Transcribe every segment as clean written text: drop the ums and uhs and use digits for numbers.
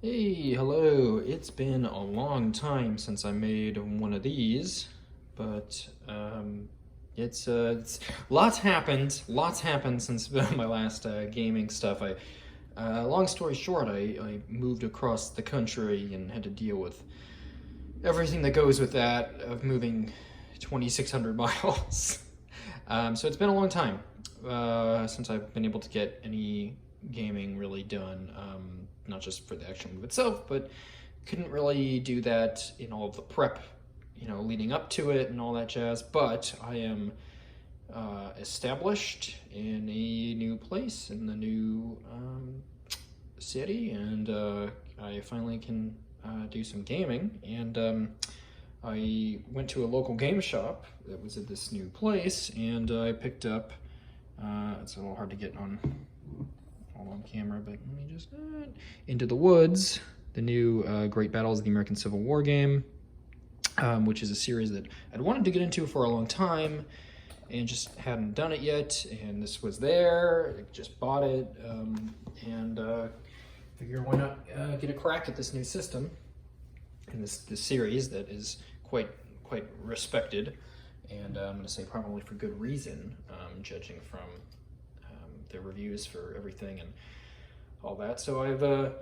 Hey, hello. It's been a long time since I made one of these, but it's lots happened. Lots happened since my last gaming stuff. Long story short, I moved across the country and had to deal with everything that goes with that of moving 2,600 miles. So it's been a long time since I've been able to get any gaming really done. Not just for the actual move itself, but couldn't really do that in all of the prep, leading up to it and all that jazz. But I am established in a new place in the new city, and I finally can do some gaming. And I went to a local game shop that was at this new place, and I picked up. It's a little hard to get on camera, but let me just Into the Woods, the new Great Battles of the American Civil War game, which is a series that I'd wanted to get into for a long time and just hadn't done it yet. And this was there. I just bought it, and figure why not get a crack at this new system and this series that is quite respected, and I'm going to say probably for good reason, judging from the reviews for everything and all that. So I've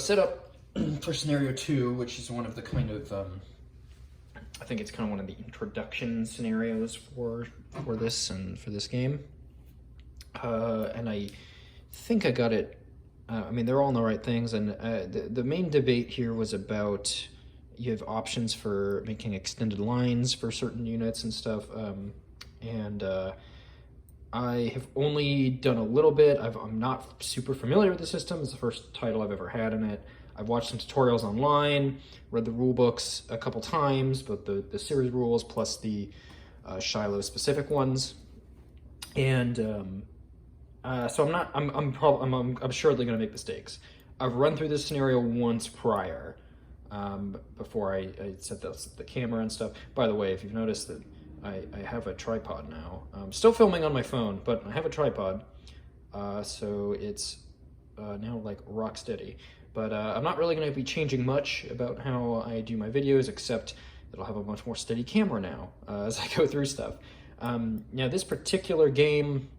set up for scenario 2, which is one of the kind of I think it's kind of one of the introduction scenarios for this and for this game. And I think I got it. I mean, they're all in the right things, and the main debate here was about you have options for making extended lines for certain units and stuff. I have only done a little bit. I'm not super familiar with the system. It's the first title I've ever had in it. I've watched some tutorials online, read the rule books a couple times, but the series rules plus the Shiloh specific ones. And so I'm assuredly going to make mistakes. I've run through this scenario once prior, before I set the camera and stuff. By the way, if you've noticed that I have a tripod now. I'm still filming on my phone, but I have a tripod, so it's now like rock steady. But I'm not really going to be changing much about how I do my videos, except that I'll have a much more steady camera now as I go through stuff. Now, this particular game,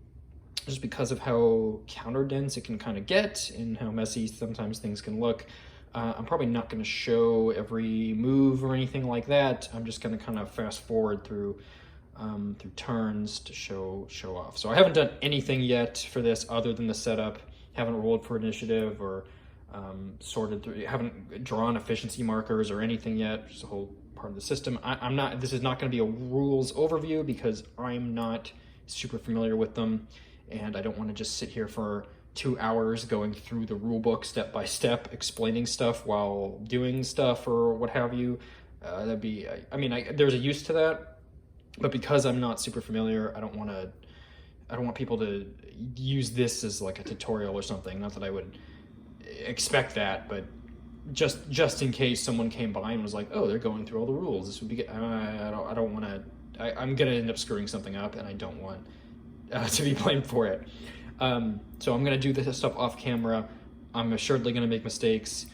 just because of how counter-dense it can kind of get and how messy sometimes things can look, I'm probably not going to show every move or anything like that. I'm just going to kind of fast forward through turns to show off. So I haven't done anything yet for this other than the setup. Haven't rolled for initiative or sorted through. Haven't drawn efficiency markers or anything yet. Just a whole part of the system. I'm not. This is not going to be a rules overview because I'm not super familiar with them, and I don't want to just sit here for 2 hours going through the rule book step by step, explaining stuff while doing stuff or what have you. That'd be, there's a use to that, but because I'm not super familiar, I don't want people to use this as like a tutorial or something. Not that I would expect that, but just in case someone came by and was like, oh, they're going through all the rules, this would be good. I don't want to, I'm going to end up screwing something up, and I don't want to be blamed for it. So I'm going to do this stuff off camera. I'm assuredly going to make mistakes.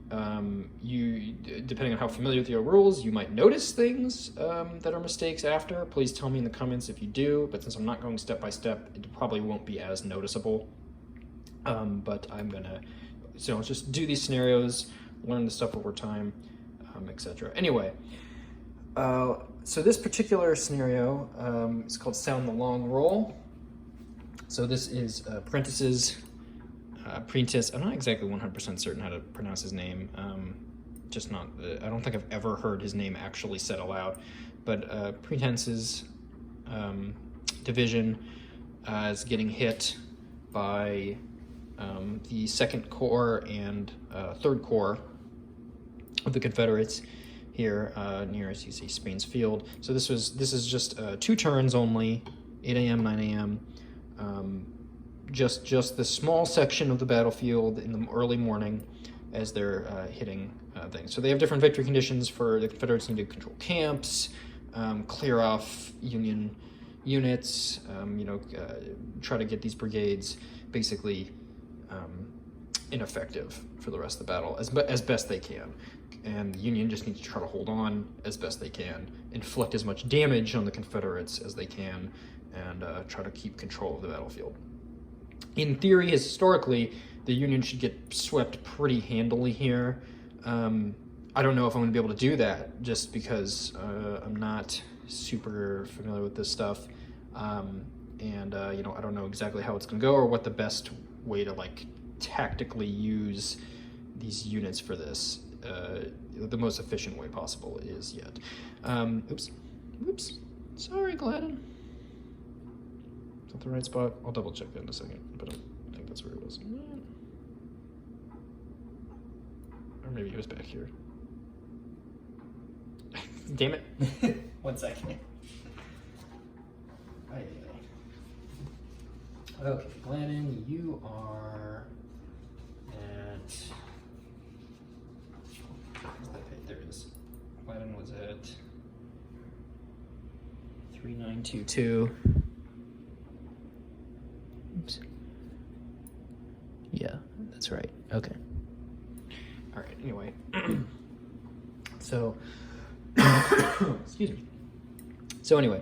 Depending on how familiar with your rules, you might notice things that are mistakes after. Please tell me in the comments if you do, but since I'm not going step by step, it probably won't be as noticeable. But I'm going to just do these scenarios, learn the stuff over time, etc. Anyway, so this particular scenario is called Sound the Long Roll. So this is Prentice's, Prentice. I'm not exactly 100% certain how to pronounce his name. I don't think I've ever heard his name actually said aloud. But Prentice's division is getting hit by the 2nd Corps and 3rd Corps of the Confederates here near, as you see, Spain's Field. So this is just 2 turns only, 8 a.m., 9 a.m. Just the small section of the battlefield in the early morning as they're hitting things. So they have different victory conditions. For the Confederates need to control camps, clear off Union units, try to get these brigades basically ineffective for the rest of the battle as best they can. And the Union just needs to try to hold on as best they can, inflict as much damage on the Confederates as they can, and try to keep control of the battlefield. In theory, historically, the Union should get swept pretty handily here. I don't know if I'm going to be able to do that, just because I'm not super familiar with this stuff. You know, I don't know exactly how it's going to go or what the best way to, like, tactically use these units for this, the most efficient way possible is yet. Oops. Sorry, Gladden. Is that the right spot? I'll double check that in a second, but I think that's where it was. Or maybe he was back here. Damn it. 1 second. Okay, Gladden, you are at... There it is. Gladden was at 3922. Oops. Yeah, that's right. Okay. All right, anyway. So, excuse me. So anyway,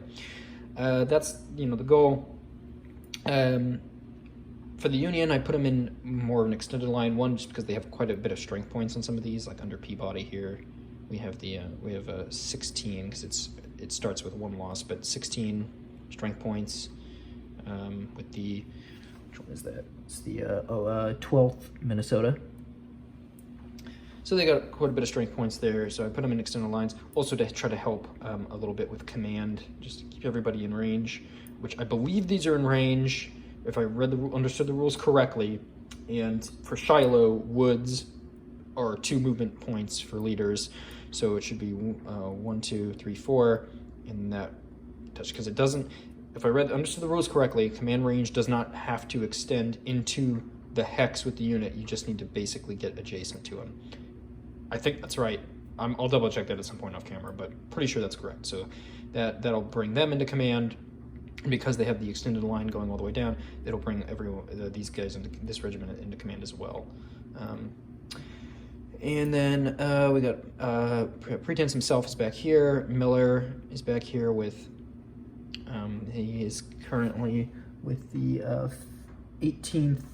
that's, you know, the goal. For the Union, I put them in more of an extended line, one, just because they have quite a bit of strength points on some of these, like under Peabody here. We have 16, because it starts with 1 loss, but 16 strength points with the, which one is that? It's the 12th Minnesota. So they got quite a bit of strength points there, so I put them in extended lines, also to try to help a little bit with command, just to keep everybody in range, which I believe these are in range, if I understood the rules correctly. And for Shiloh, woods are 2 movement points for leaders, so it should be 1, 2, 3, 4 in that touch, because it doesn't, if I understood the rules correctly, command range does not have to extend into the hex with the unit. You just need to basically get adjacent to them. I think that's right. I'll double check that at some point off camera, but pretty sure that's correct. So that'll bring them into command. Because they have the extended line going all the way down, it'll bring these guys into this regiment into command as well. And then we got Pretense himself is back here. Miller is back here with, he is currently with the 18th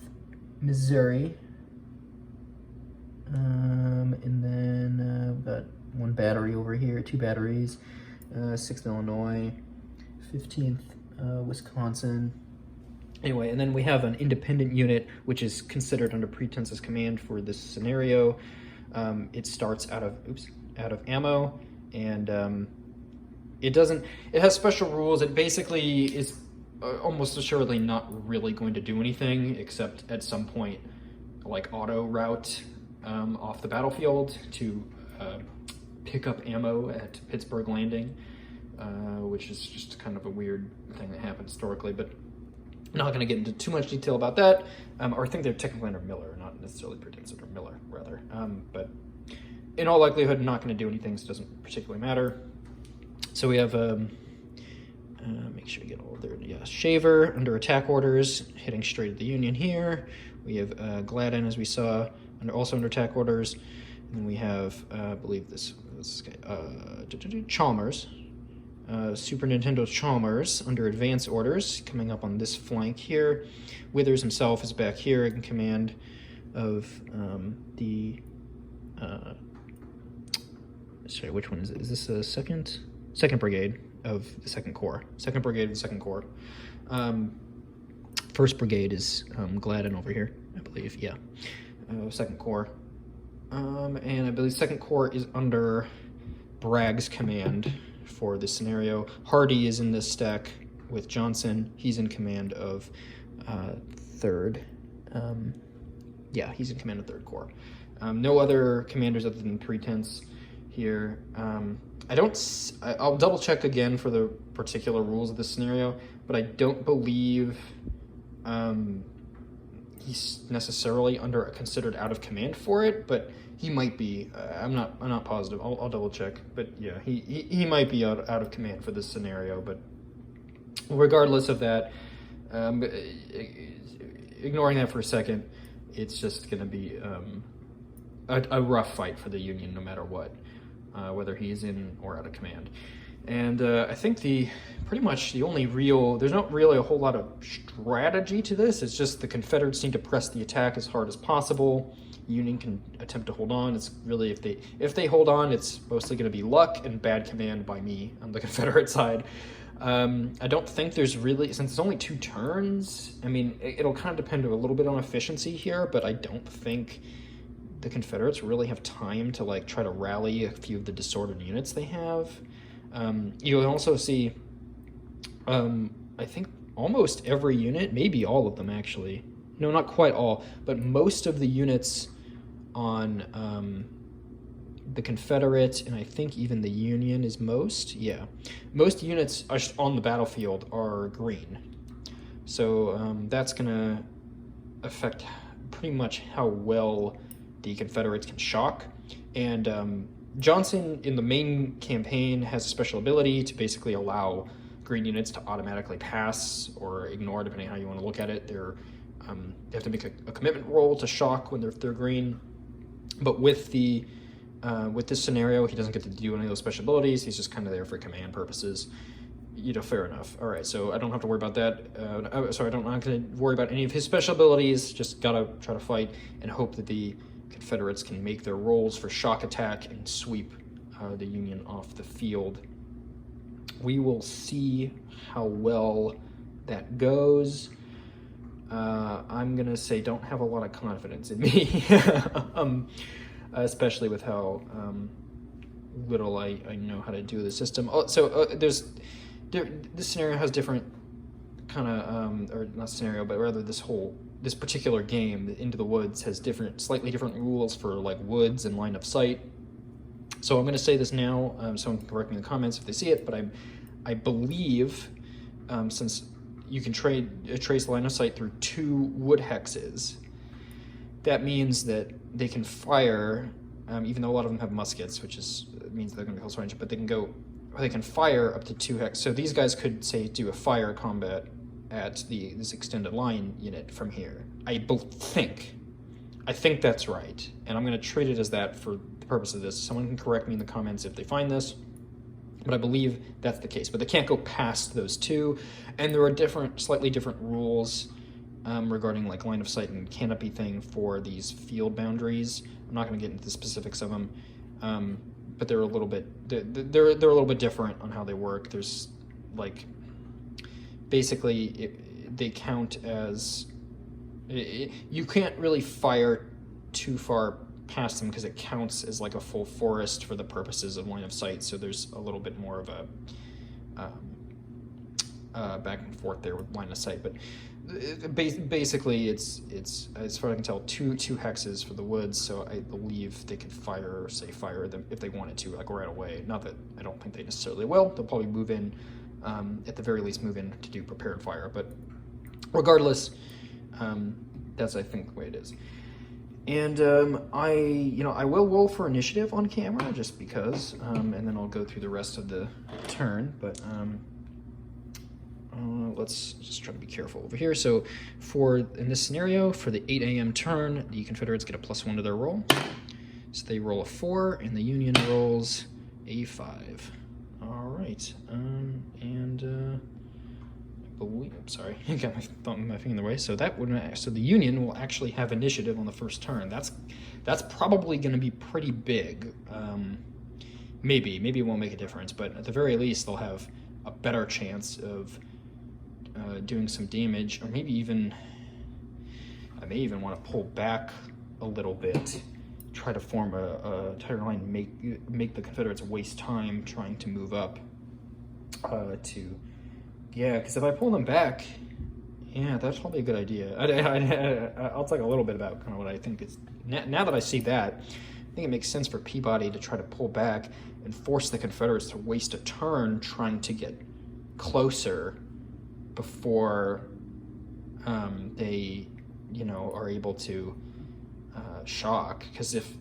Missouri. And then we've got 1 battery over here, 2 batteries, 6th Illinois, 15th Wisconsin. Anyway, and then we have an independent unit, which is considered under Pretense's command for this scenario. It starts out of ammo, and it has special rules. It basically is almost assuredly not really going to do anything, except at some point, like auto route off the battlefield to pick up ammo at Pittsburgh Landing. Which is just kind of a weird thing that happened historically, but I'm not going to get into too much detail about that. Or I think they're technically under Miller, not necessarily Pretense, under Miller, rather. But in all likelihood, not going to do anything, so it doesn't particularly matter. So we have, make sure we get all of their, Shaver under attack orders, hitting straight at the Union here. We have Gladden, as we saw, also under attack orders. And then we have, I believe this guy, Chalmers. Super Nintendo Chalmers under advance orders, coming up on this flank here. Withers himself is back here in command of the sorry, which one is it? Is this a second brigade of the Second Corps? Second brigade of the Second Corps. First brigade is Gladden over here, I believe. Yeah, Second Corps, and I believe Second Corps is under Bragg's command for this scenario. Hardy is in this stack with Johnson. He's in command of 3rd. Yeah, he's in command of 3rd Corps. No other commanders other than Pretense here. I'll double check again for the particular rules of this scenario, but I don't believe he's necessarily considered out of command for it, but he might be. I'm not positive. I'll double check. But yeah, he might be out of command for this scenario. But regardless of that, ignoring that for a second, it's just going to be a rough fight for the Union no matter what, whether he's in or out of command. And I think pretty much the only there's not really a whole lot of strategy to this. It's just the Confederates need to press the attack as hard as possible. Union can attempt to hold on. It's really, if they hold on, it's mostly going to be luck and bad command by me on the Confederate side. I don't think there's really, since it's only 2 turns, I mean, it'll kind of depend a little bit on efficiency here, but I don't think the Confederates really have time to like try to rally a few of the disordered units they have. You'll also see, I think almost every unit, maybe all of them actually, no, not quite all, but most of the units on the Confederate, and I think even the Union is most units on the battlefield are green. So that's going to affect pretty much how well the Confederates can shock. And Johnson, in the main campaign, has a special ability to basically allow green units to automatically pass or ignore, depending on how you want to look at it. They have to make a commitment roll to shock when they're green. But with this scenario, he doesn't get to do any of those special abilities. He's just kind of there for command purposes. Fair enough. All right, so I don't have to worry about that. I'm not going to worry about any of his special abilities. Just gotta try to fight and hope that the Confederates can make their rolls for shock attack and sweep the Union off the field. We will see how well that goes. I'm gonna say don't have a lot of confidence in me, especially with how little I know how to do the system. This scenario has different kind of, or not scenario, but rather this particular game, Into the Woods, has slightly different rules for like woods and line of sight. So I'm going to say this now. Someone can correct me in the comments if they see it, but I believe since you can trace line of sight through 2 wood hexes, that means that they can fire, even though a lot of them have muskets, which means they're going to be close range, but they can fire up to 2 hex. So these guys could, say, do a fire combat at this extended line unit from here. I think that's right, and I'm going to treat it as that for the purpose of this. Someone can correct me in the comments if they find this, but I believe that's the case. But they can't go past those 2, and there are slightly different rules regarding like line of sight and canopy thing for these field boundaries. I'm not going to get into the specifics of them, but they're a little bit different on how they work. There's like basically they count as you can't really fire too far past them because it counts as like a full forest for the purposes of line of sight. So there's a little bit more of a back and forth there with line of sight. But basically, it's as far as I can tell, two hexes for the woods. So I believe they could fire them if they wanted to, like right away. Not that I don't think they necessarily will. They'll probably move in, at the very least, move in to do prepared fire. But regardless, that's I think the way it is. And I will roll for initiative on camera just because, and then I'll go through the rest of the turn. But let's just try to be careful over here. So in this scenario, for the 8 a.m. turn, the Confederates get a +1 to their roll. So they roll a 4, and the Union rolls a 5. All right, I'm sorry, I got my finger in the way. So the Union will actually have initiative on the first turn. That's probably going to be pretty big. Maybe it won't make a difference, but at the very least they'll have a better chance of doing some damage, or maybe even I may even want to pull back a little bit, try to form a tighter line, make the Confederates waste time trying to move up because if I pull them back, that's probably a good idea. I'll talk a little bit about kind of what I think is, now that I see that, I think it makes sense for Peabody to try to pull back and force the Confederates to waste a turn trying to get closer before they, are able to shock. Because if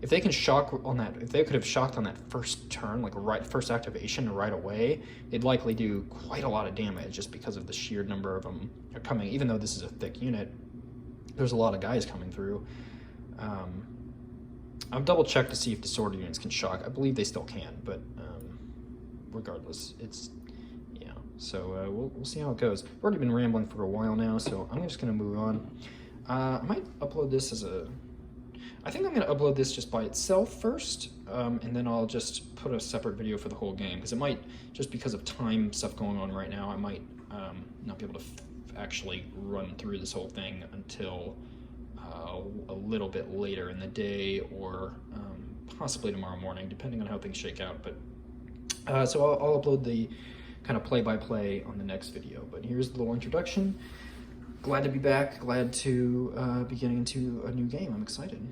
they can shock on that, if they could have shocked on that first turn, like first activation right away, they'd likely do quite a lot of damage just because of the sheer number of them are coming. Even though this is a thick unit, there's a lot of guys coming through. I'll double check to see if the sword units can shock. I believe they still can, but regardless, it's, yeah. So we'll see how it goes. I've already been rambling for a while now, so I'm just gonna move on. I might upload this as a, I think I'm gonna upload this just by itself first, and then I'll just put a separate video for the whole game, because it might, just because of time stuff going on right now, I might not be able to actually run through this whole thing until a little bit later in the day, or possibly tomorrow morning, depending on how things shake out. But so I'll upload the kind of play-by-play on the next video. But here's the little introduction. Glad to be back. Glad to be getting into a new game. I'm excited.